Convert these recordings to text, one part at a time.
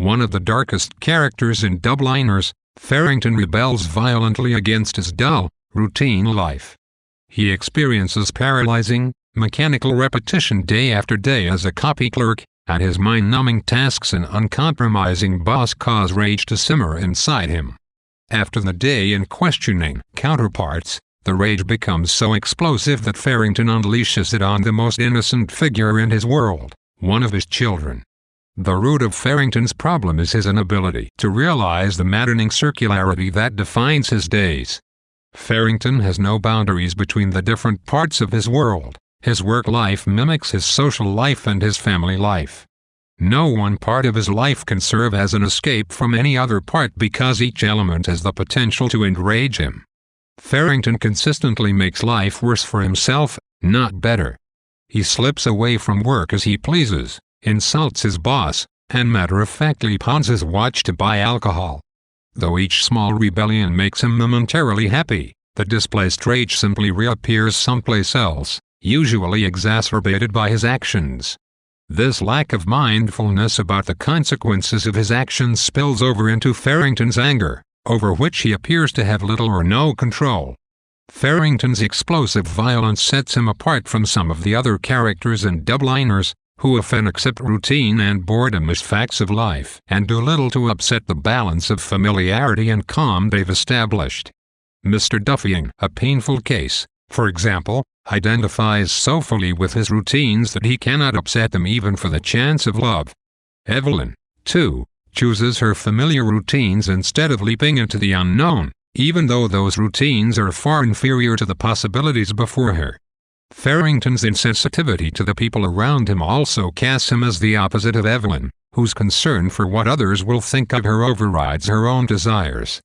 One of the darkest characters in Dubliners, Farrington rebels violently against his dull, routine life. He experiences paralyzing, mechanical repetition day after day as a copy clerk, and his mind-numbing tasks and uncompromising boss cause rage to simmer inside him. After the day in questioning Counterparts, the rage becomes so explosive that Farrington unleashes it on the most innocent figure in his world, one of his children. The root of Farrington's problem is his inability to realize the maddening circularity that defines his days. Farrington has no boundaries between the different parts of his world. His work life mimics his social life and his family life. No one part of his life can serve as an escape from any other part because each element has the potential to enrage him. Farrington consistently makes life worse for himself, not better. He slips away from work as he pleases, insults his boss, and matter-of-factly pawns his watch to buy alcohol. Though each small rebellion makes him momentarily happy, the displaced rage simply reappears someplace else, usually exacerbated by his actions. This lack of mindfulness about the consequences of his actions spills over into Farrington's anger, over which he appears to have little or no control. Farrington's explosive violence sets him apart from some of the other characters in Dubliners, who often accept routine and boredom as facts of life and do little to upset the balance of familiarity and calm they've established. Mr. Duffying, a painful case, for example, identifies so fully with his routines that he cannot upset them even for the chance of love. Evelyn, too, chooses her familiar routines instead of leaping into the unknown, even though those routines are far inferior to the possibilities before her. Farrington's insensitivity to the people around him also casts him as the opposite of Evelyn, whose concern for what others will think of her overrides her own desires.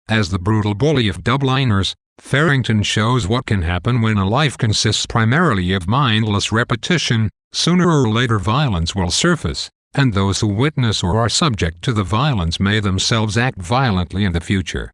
As the brutal bully of Dubliners, Farrington shows what can happen when a life consists primarily of mindless repetition. Sooner or later violence will surface, and those who witness or are subject to the violence may themselves act violently in the future.